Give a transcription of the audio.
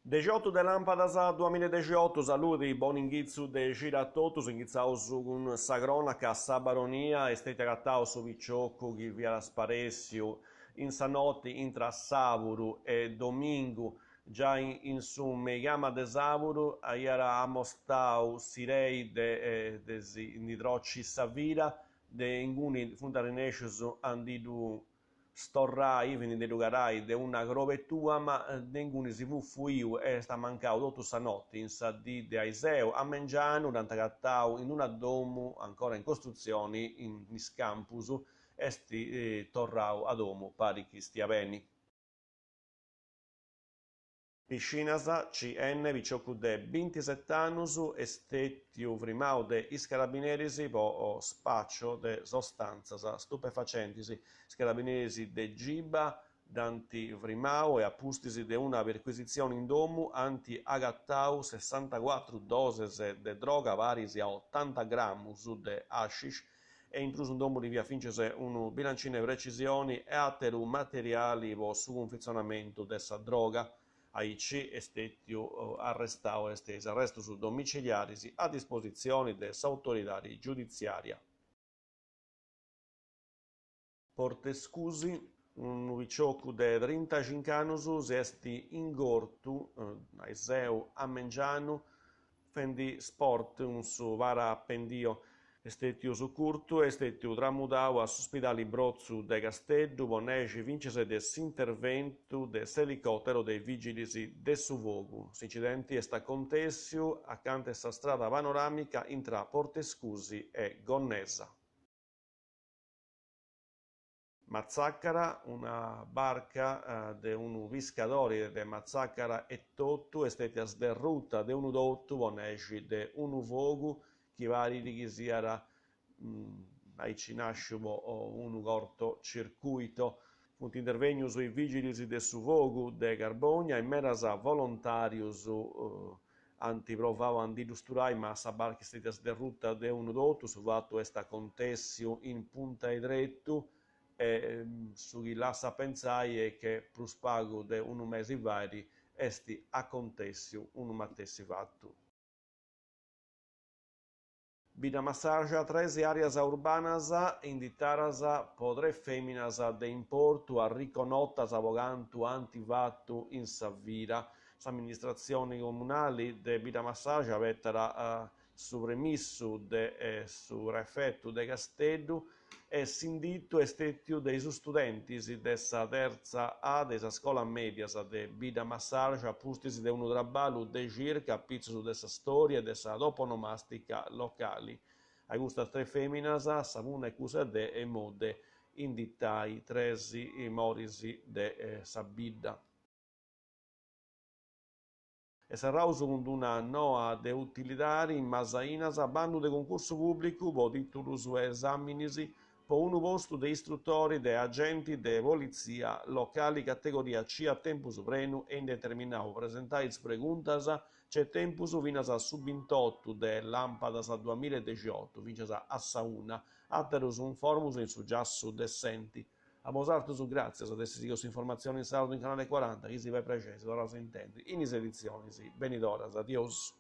18 de Lampadas 2018, saluti, buon inghizzo de gira a totus, ingizzaus con sa cronaca, sa baronia, estete trattato su Vicciocco, chi via la Sparessiu, in sa notte intra Savuru e Domingo, già in su Megama de Savuru, aiera amostau sirei de nidrocci Savira, de inguni fundarinecius andidu storrai, quindi de lugarai de una grovettua, ma nenguni si fuiu e sta mancau tottu sa notte in sa di de Aiseo a Mengianu, d'antagattau in una domu ancora in costruzioni in campus, esti torrau a domu pari chi stia beni. Piscinas CN Viciocude 27 annus estetiu vrimau de is carabineris po spaccio de sostanzas stupefacentis. Is carabineris de Giba danti vrimau e appustisi de una perquisizione in domu anti agattau 64 doses de droga varis a 80 grammus de hashish e intruso un domu di via Fincese un bilancino de precisioni e atteru materiali po su confezionamento dessa droga. Aici estetiu arrestau estes arrestus domiciliaris a disposizione dell'autorità giudiziaria. Portescusi, un viciocu de 35 annus, esti ingortu, aiseu a Mengianu, fendi sport, un su vara appendio, estetiu su curtu, estetiu tramudau a s'ospidali Brozzu de Casteddu, poneci vincese de s'interventu de s'elicottero dei vigilis de su fogu. S'incidenti est acontessiu accanto a sa strada panoramica intra Portescusi e Gonnesa. Mazzaccara, una barca de unu piscadori de Mazzaccara e Tottu, estetias de ruta de unu dottu, poneci de unu fogu, chi vari chi siara aici nasciumo unu corto circuito. Funt intervenius i vigilis de su fogu de Carbogna e meras volontarius antiprovau antilusturai, ma sa barca estetias de ruta de unu dottu, su fattu est acontessiu in Punta Idrettu, e su chi lassa pensai è che prus pagu de unu mesi vari esti acontessiu unu matessi fattu. Bida massaggia 13 áreas urbanas inditaras po 3 feminas de importu a riconottas avogantu antivattu in Savira. S'amministrazione comunali de Bida massaggia vettera su remissu de su refettu de Casteddu e s'indittu estetiu de su studentis de sa terza A de sa scola medias de Bida massaggia pustis de unu traballu de circa pizzus de sa storia e de sa toponomastica locali. A custas 3 feminas s'una e cusa de e mode indittai 13 moris de sa bidda. E serraus cun una noa de utilidari in Masainas bandu de concursu públicu po titulus e esaminis po unu postu de istruttori de agenti de polizia locali categoria C a tempus plenu e indeterminau. Presentais preguntas c'è tempus finas a su 28 de Lampadas 2018, finas a sa una, atterus un formus in su giassu decenti. A mosartus grazias ad esses informazioni in saldo in canale 40, chi si vai precesi, ora si intende, in is edizioni, sì, benidoras, adios.